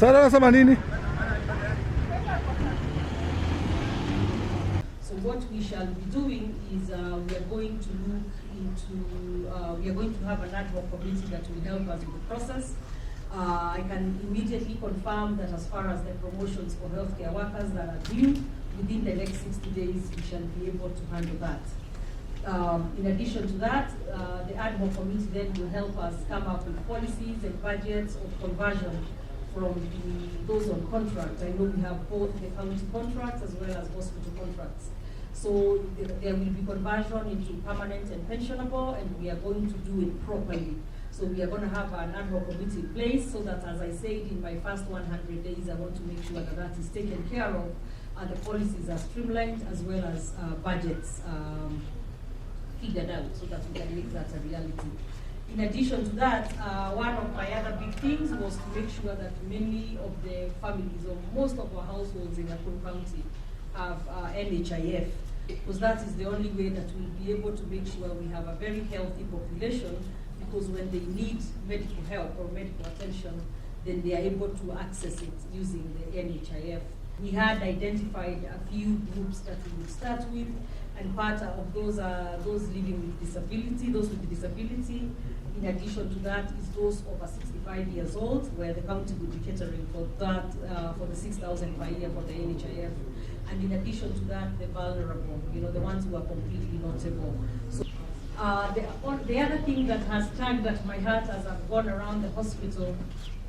Sara nasema nini? So what we shall be doing is we are going to look into, we are going to have an ad hoc committee that will help us with the process. I can immediately confirm that as far as the promotions for healthcare workers that are due, within the next 60 days, we shall be able to handle that. In addition to that, the ad hoc committee then will help us come up with policies and budgets of conversion from those on contract. I know we have both the county contracts as well as hospital contracts. So there will be conversion into permanent and pensionable, and we are going to do it properly. So we are going to have an ad hoc committee in place so that, as I said, in my first 100 days, I want to make sure that that is taken care of, and the policies are streamlined as well as budgets figured out so that we can make that a reality. In addition to that, one of my other big things was to make sure that many of the families, or most of our households in Nakuru County, have NHIF, because that is the only way that we'll be able to make sure we have a very healthy population, because when they need medical help or medical attention, then they are able to access it using the NHIF. We had identified a few groups that we would start with, and part of those are those living with disability, those with disability. In addition to that is those over 65 years old, where the county will be catering for that, for the 6,000 per year for the NHIF. And in addition to that, the vulnerable, the ones who are completely not able. So the other thing that has tugged at my heart as I've gone around the hospital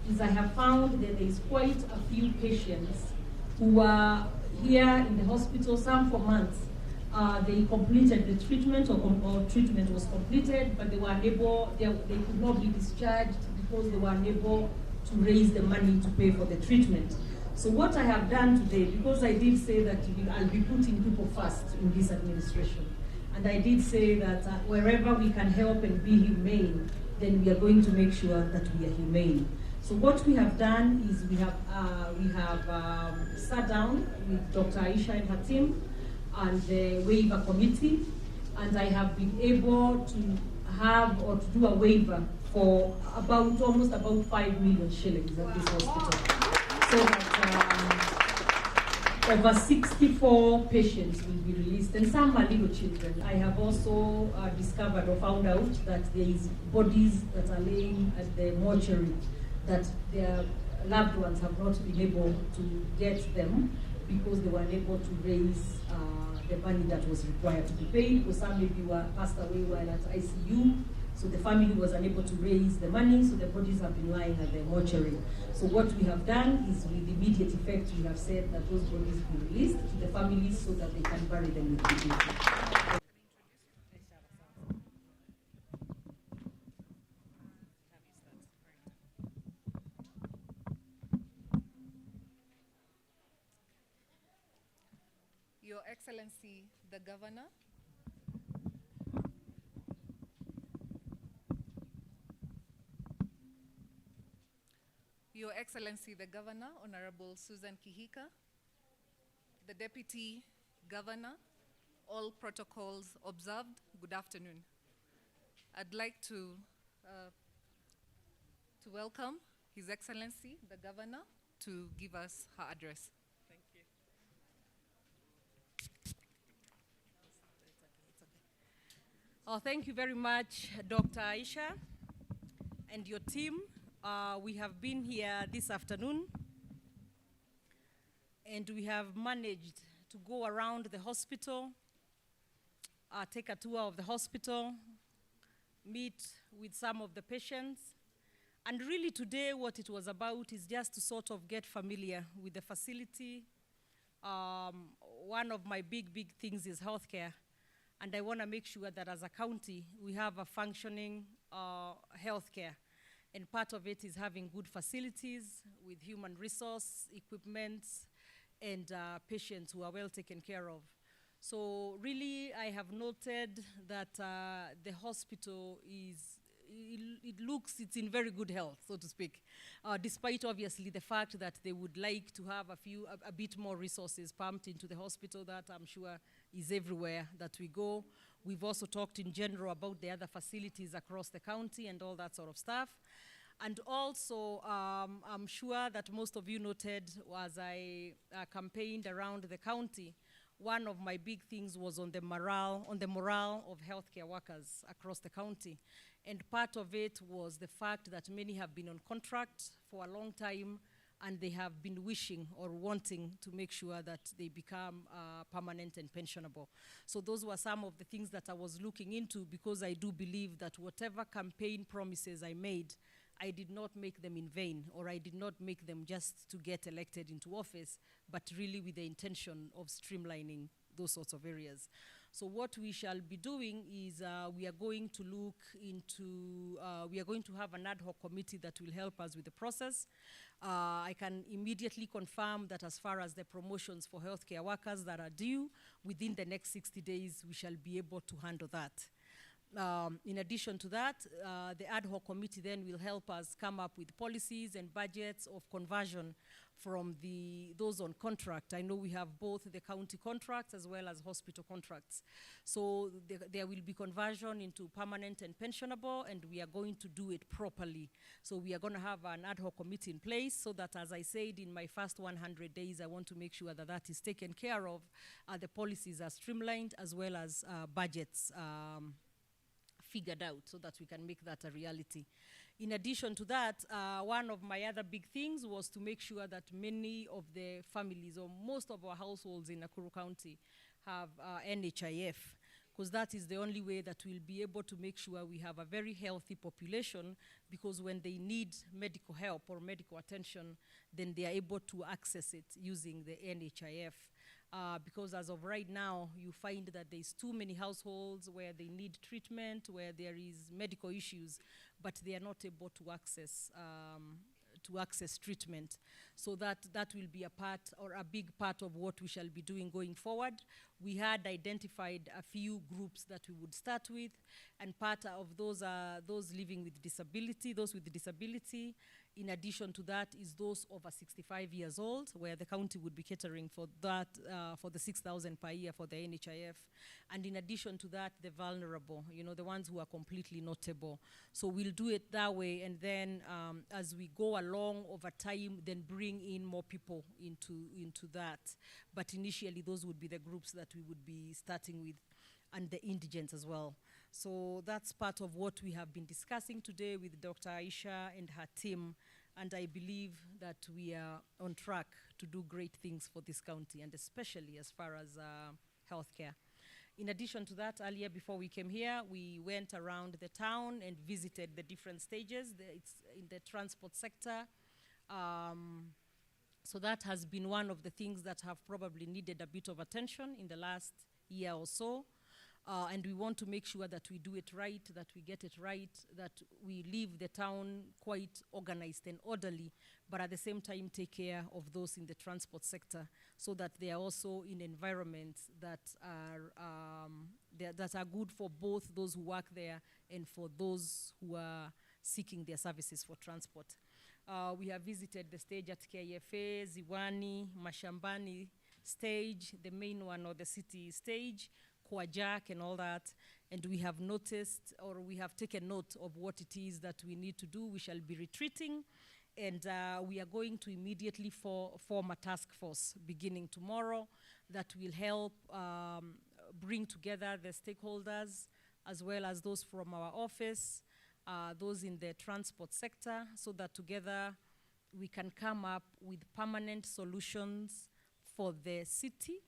is I have found that there is quite a few patients who are here in the hospital, some for months. They completed the treatment, or treatment was completed, but they were unable, they could not be discharged because they were unable to raise the money to pay for the treatment. So what I have done today, because I did say that I'll be putting people first in this administration, and I did say that wherever we can help and be humane, then we are going to make sure that we are humane. So what we have done is we have sat down with Dr. Aisha and her team and the waiver committee, and I have been able to have or to do a waiver for almost about 5 million shillings at this hospital. So that over 64 patients will be released, and some are little children. I have also discovered or found out that there is bodies that are laying at the mortuary that their loved ones have not been able to get them because they were unable to raise the money that was required to be paid, because some maybe were passed away while at ICU, so the family was unable to raise the money, so the bodies have been lying at the mortuary. So what we have done is, with immediate effect, we have said that those bodies be released to the families so that they can bury them with dignity. Your Excellency, the Governor, Your Excellency, the Governor, Honorable Susan Kihika, the Deputy Governor, all protocols observed, good afternoon. I'd like to welcome His Excellency, the Governor, to give us her address. Thank you. Oh, thank you very much, Dr. Aisha and your team. We have been here this afternoon, and we have managed to go around the hospital, take a tour of the hospital, meet with some of the patients. And really today what it was about is just to sort of get familiar with the facility. One of my big things is healthcare. And I want to make sure that as a county, we have a functioning healthcare. And part of it is having good facilities with human resource, equipment, and patients who are well taken care of. So really, I have noted that the hospital is, it's in very good health, so to speak, despite obviously the fact that they would like to have a bit more resources pumped into the hospital. That I'm sure is everywhere that we go. We've also talked in general about the other facilities across the county and all that sort of stuff. And also, I'm sure that most of you noted as I campaigned around the county, one of my big things was on the morale of healthcare workers across the county. And part of it was the fact that many have been on contract for a long time, and they have been wishing or wanting to make sure that they become permanent and pensionable. So those were some of the things that I was looking into, because I do believe that whatever campaign promises I made, I did not make them in vain, or I did not make them just to get elected into office, but really with the intention of streamlining those sorts of areas. So what we shall be doing is we are going to look into, we are going to have an ad hoc committee that will help us with the process. I can immediately confirm that as far as the promotions for healthcare workers that are due, within the next 60 days, we shall be able to handle that. In addition to that, the ad hoc committee then will help us come up with policies and budgets of conversion from those on contract. I know we have both the county contracts as well as hospital contracts. So there will be conversion into permanent and pensionable, and we are going to do it properly. So we are going to have an ad hoc committee in place so that, as I said, in my first 100 days, I want to make sure that that is taken care of. The policies are streamlined, as well as budgets figured out, so that we can make that a reality. In addition to that, one of my other big things was to make sure that many of the families, or most of our households in Nakuru County, have NHIF, because that is the only way that we'll be able to make sure we have a very healthy population, because when they need medical help or medical attention, then they are able to access it using the NHIF. Because as of right now, you find that there's too many households where they need treatment, where there is medical issues, but they are not able to access treatment. So that will be a part, or a big part, of what we shall be doing going forward. We had identified a few groups that we would start with, and part of those are those living with disability, those with disability. In addition to that is those over 65 years old, where the county would be catering for that, for the 6,000 per year for the NHIF. And in addition to that, the vulnerable, you know, the ones who are completely not able. So we'll do it that way, and then as we go along over time, then bring in more people into that. But initially, those would be the groups that we would be starting with, and the indigents as well. So that's part of what we have been discussing today with Dr. Aisha and her team, and I believe that we are on track to do great things for this county, and especially as far as healthcare. In addition to that, earlier before we came here, we went around the town and visited the different stages. It's in the transport sector. So that has been one of the things that have probably needed a bit of attention in the last year or so. And we want to make sure that we do it right, that we get it right, that we leave the town quite organized and orderly, but at the same time take care of those in the transport sector, so that they are also in environments that are good for both those who work there and for those who are seeking their services for transport. We have visited the stage at KFA, Ziwani, Mashambani, stage, the main one, or the city stage, Kwajak and all that. And we have noticed, or we have taken note of what it is that we need to do. We shall be retreating, and we are going to immediately form a task force beginning tomorrow that will help bring together the stakeholders, as well as those from our office, those in the transport sector, so that together we can come up with permanent solutions for the city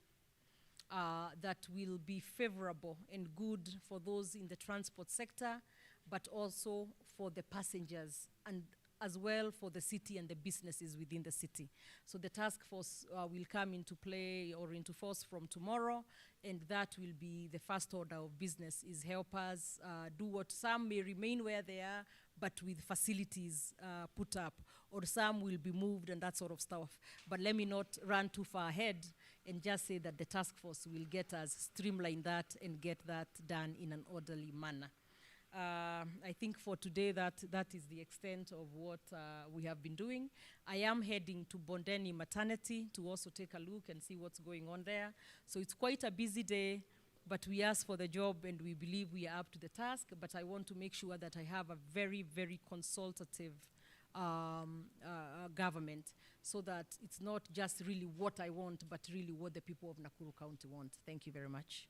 that will be favorable and good for those in the transport sector, but also for the passengers, and as well for the city and the businesses within the city. So the task force will come into play or into force from tomorrow, and that will be the first order of business, is help us do what some may remain where they are, but with facilities put up, or some will be moved and that sort of stuff. But let me not run too far ahead and just say that the task force will get us streamline that and get that done in an orderly manner. I think for today that is the extent of what we have been doing. I am heading to Bondeni Maternity to also take a look and see what's going on there. So it's quite a busy day, but we asked for the job and we believe we are up to the task. But I want to make sure that I have a very, very consultative government, so that it's not just really what I want, but really what the people of Nakuru County want. Thank you very much.